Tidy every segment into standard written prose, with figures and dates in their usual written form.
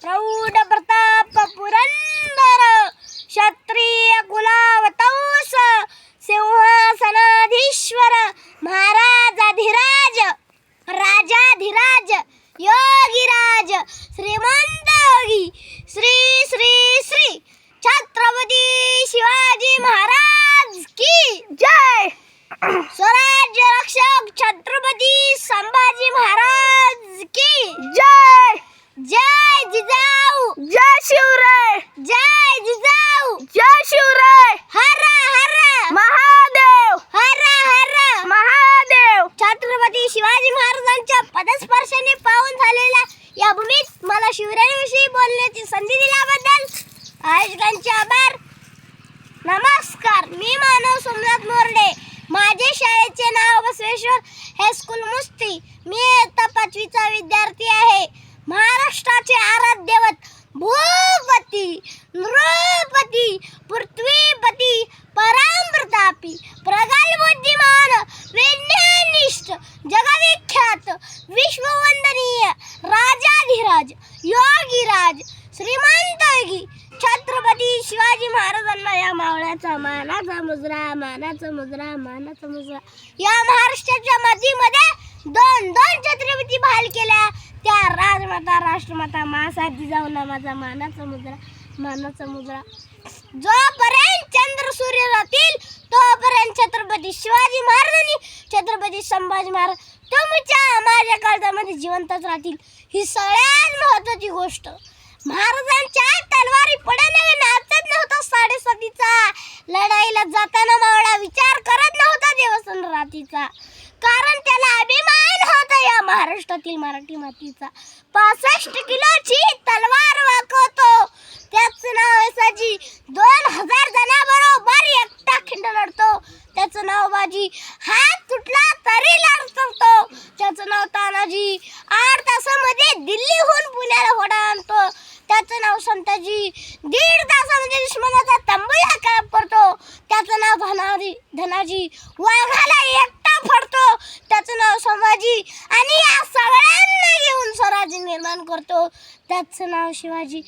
प्रौढ प्रताप पुरंदर क्षत्रिय कुलावतंस सिंहासनाधीश्वर महाराजाधिराज राजाधिराज योगीराज श्रीमंत योगी श्री श्री श्री छत्रपती शिवाजी महाराज की जय। स्वराज्य रक्षक छत्रपती संभाजी महाराज की जय। जय जिजाऊ जय शिवराय जय जिजाऊ जय शिवराय हर हर महादेव हर हर महादेव। छत्रपती शिवाजी महाराजांच्या पदस्पर्शाने पावन झालेल्या या भूमीत मला शिवरायांविषयी बोलण्याची संधी दिल्याबद्दल आयोजकांचे आभार। नमस्कार, मी मानव सोमनाथ मोरडे। माझे शाळेचे नाव बसवेश्वर हायस्कूल मुस्ती। मी इयत्ता 5वीचा विद्यार्थी आहे। महाराष्ट्राचे आराध्यवत भूपती नृपती पृथ्वीपती परामप्रतापी प्रगल्भ बुद्धिमान विज्ञानिष्ठ जगविख्यात विश्ववंदनीय राजाधिराज योगीराज श्रीमंत योगी छत्रपती शिवाजी महाराजांना या मावळ्याचा मानाचा मुजरा या महाराष्ट्राच्या मातीमध्ये दोन छत्रपती बहाल केल्या, त्या राजमाता राष्ट्रमाता मासाहेब जिजाऊंना माझा मानाचा मुजरा। जोपर्यंत चंद्र सूर्य राहतील तोपर्यंत छत्रपती शिवाजी महाराजांनी छत्रपती संभाजी महाराज तुमच्या माझ्या काळामध्ये जिवंतच राहतील। ही सगळ्यात महत्त्वाची गोष्ट। महाराजांच्या तलवारी पडण्याने नाचत नव्हता साडेसातीचा, लढाईला जाताना मावळा विचार करत नव्हता देवस्थान रातीचा, कारण त्याला अभिमान होता या महाराष्ट्रातील मराठी मातीचा। 65 किलोची तलवार वाकवतो, त्याचं नाव असाजी 2000 जणांबरोबर एकटा खिंड लढतो, त्याचं नाव बाजी हात तुटला तरी लढतो, त्याचं नाव तानाजी 8 तासामध्ये दिल्लीहून पुण्याला घोडा आणतो, त्याचं नाव संताजी 1.5 तासामध्ये दुश्मनाचा तंबूला काप करतो, त्याचं नाव धनाजी वाघाला एकटा फडतो, त्याचं नाव संभाजी आणि या सगळ्यांना घेऊन स्वराज्य निर्माण करतो, त्याचं नाव शिवाजी।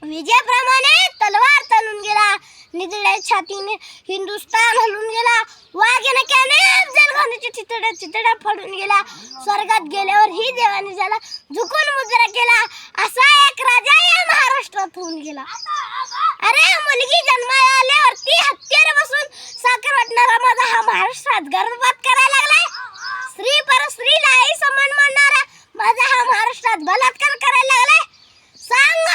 विजयाप्रमाणे तलवार चालून गेला, निधड्या छातीने हिंदुस्तान हलून गेला, वाघनक्याने अफजलखानाच्या चितड्या फाडून गेला, स्वर्गात गेल्यावर ही देवाने झाला झुकून मुजरा केला, असा एक राजा या महाराष्ट्रात होऊन गेला। अरे मुलगी जन्माला आल्यावर ती हत्यारे बसून साखर वाटणारा माझा हा महाराष्ट्रात गर्भपात करायला लागलाय, स्त्री परस्त्रीलाही समान मानणारा माझा हा महाराष्ट्रात बलात्कार करायला लागलाय। सांगा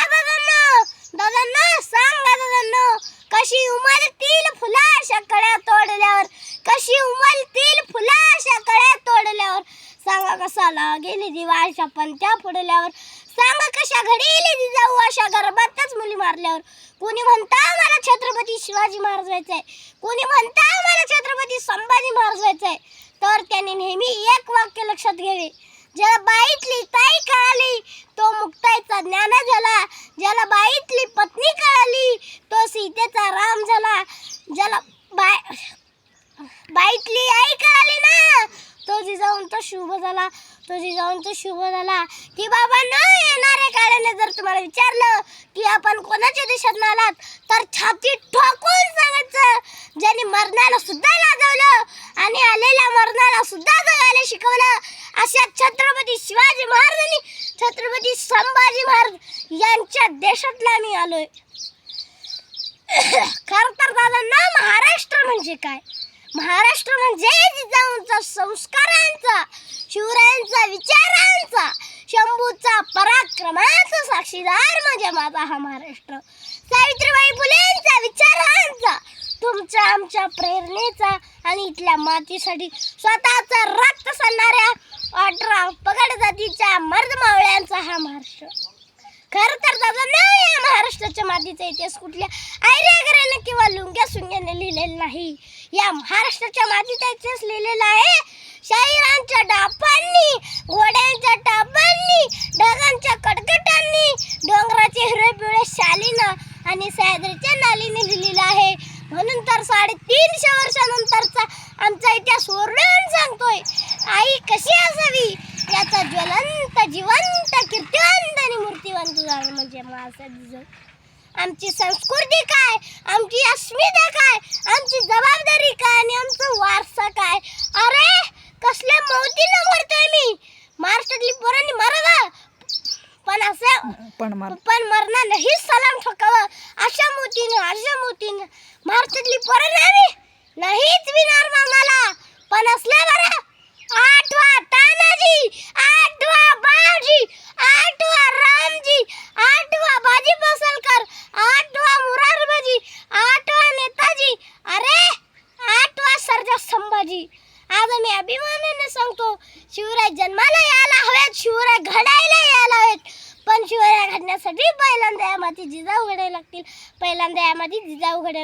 दादांनो कशी उमलतील फुलाशा कळ्या तोडल्यावर, कशी उमलतील फुलाशा कळ्या तोडल्यावर, सांगा कसा लागेल दिवाळीच्या पंत्या फोडल्यावर, सांगा कशा घडील जिजाऊ अशा गर्भातच मुली मारल्यावर। कोणी म्हणता मला छत्रपती शिवाजी महाराज व्हायचंय, कोणी म्हणता मला छत्रपती संभाजी महाराज व्हायचंय, तर त्यांनी नेहमी एक वाक्य लक्षात घ्यावे, ज्याला बाईतली ताई कळाली तो मुक्ताईचा ज्ञान झाला, ज्याला बाईतली पत्नी कळाली तो सीतेचा राम झाला, ज्याला बाईतली आई कळाली ना तो जिजाऊंचा शुभ झाला। की बाबा न येणाऱ्या काळाने जर तुम्हाला विचारलं की आपण कोणाच्या देशात आलात तर छाती ठोकून सांगायचं, ज्यांनी मरणाला सुद्धा लाजवलं आणि आलेल्या मरणाला सुद्धा जगायला शिकवलं, अशा छत्रपती शिवाजी महाराजांनी छत्रपती संभाजी महाराज यांच्या देशातला मी आलोय। खरं तर दादांना महाराष्ट्र म्हणजे काय? महाराष्ट्र म्हणजे जिजाऊंचा संस्कारांचा, शिवरायांचा विचारांचा, शंभूचा पराक्रमाचा साक्षीदार म्हणजे माझा हा महाराष्ट्र। सावित्रीबाई फुलेंचा विचारांचा, तुमच्या आमच्या प्रेरणेचा आणि इथल्या मातीसाठी स्वतःचा रक्त सांडणाऱ्या 18 पगड जातीच्या मर्द मावळ्यांचा हा महाराष्ट्र। खरं तर दादांना या महाराष्ट्राच्या मातीचा इतिहास कुठल्या आयऱ्यागऱ्याने किंवा लुंग्या सुंग्याने लिहिलेला नाही, या महाराष्ट्राच्या मातीचा इतिहास लिहिलेला आहे शाहिरांच्या डापांनी, घोड्यांच्या टापांनी, ढगांच्या कडकटांनी, डोंगराचे हिरवे पिवळे शालीनं आणि सह्याद्रीच्या नालीने लिहिलेला आहे। म्हणून तर 350 वर्षानंतरचा आमचा इतिहास ओरडून सांगतोय, आई कशी असावी याचा ज्वलंत जिवंत कीर्तिवंत आणि भारत म्हणजे महासाथी जाऊ. आमची संस्कृती काय, आमची अस्मिता काय, आमची जबाबदारी काय आणि आमचा वारसा काय. अरे कसल्या मौतीनं मरतोय मी. महाराष्ट्रातली पोरांनी मरावं पण मरणार नाही सलाम ठोकावं. अशा मोतीनं महाराष्ट्रातली पोरं नाहीच विणार मला. पण असल्या बरं आठवा तानाजी, आठवा बाजी, आठवा रामजी, आठवा बाजी पसलकर, आठवा मुरारबाजी, आठवा नेताजी, अरे आठवा सरदार संभाजी. आज आम्ही अभिमानाने सांगतो शिवराय जन्माला यायला हवेत, शिवराय घडायला यायला हवेत. पण शिवराय घडण्यासाठी पहिल्यांदा या माती जिजाऊ घडायला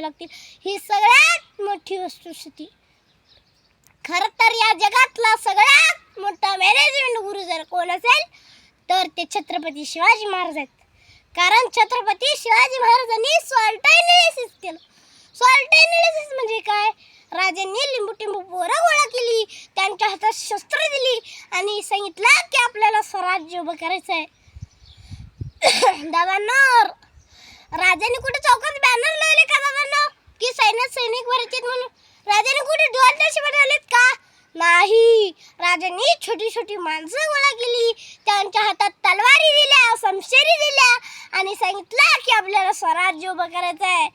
लागतील. ही सगळ्यात मोठी वस्तुस्थिती. खरं तर या जगातला सगळ्यात मोठा मॅनेजमेंट गुरु जर कोण असेल तर ते छत्रपती शिवाजी महाराज आहेत. कारण छत्रपती शिवाजी महाराजांनी सॉल्ट एनालिसिस केलं. सॉल्ट एनालिसिस म्हणजे काय? राजांनी लिंबू टिंबू पोरं गोळा केली, त्यांच्या हातात शस्त्र दिली आणि सांगितलं की आपल्याला स्वराज्य उभं करायचं आहे. दादांनो, राजांनी कुठे चौकात बॅनर लावले का दादांनो की सैनिक भरायचे म्हणून? राजांनी कुठे ढोल ताशे बनवलेत का? नाही. राजांनी छोटी छोटी माणसं गोळा केली, त्यांच्या हातात तलवारी दिल्या, शमशेरी दिल्या आणि सांगितलं की आपल्याला स्वराज्य उभं करायचं आहे.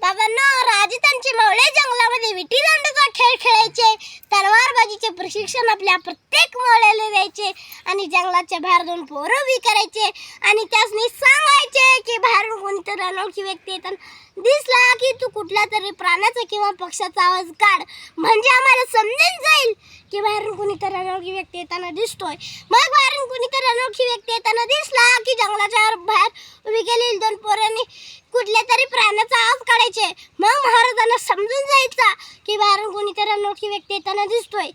दादांनो, राजे त्यांचे मावळे जंगलामध्ये विटी दांडूचा खेळ खेळायचे, तलवारबाजीचे प्रशिक्षण आपल्या प्रत्येक मावळ्याला द्यायचे आणि जंगलाच्या बाहेर दोन पोरं उभी करायचे आणि त्यासनी सांगायचे की बाहेरून कोणीतरी अनोळखी व्यक्ती येताना दिसला की तू कुठल्या तरी प्राण्याचा किंवा पक्षाचा आवाज काढ, म्हणजे आम्हाला समजून जाईल की बाहेरून कोणीतरी अनोळखी व्यक्ती येताना दिसतोय. मग बाहेरून कोणीतरी अनोळखी व्यक्ती येताना दिसला की जंगलाच्या बाहेर उभी केलेली दोन पोरांनी कुठल्या तरी प्राण्याचा आवाज काढायचे. मग महाराजांना समजून जायचा की बाहेरून कोणीतरी अनोळखी व्यक्ती येताना दिसतोय.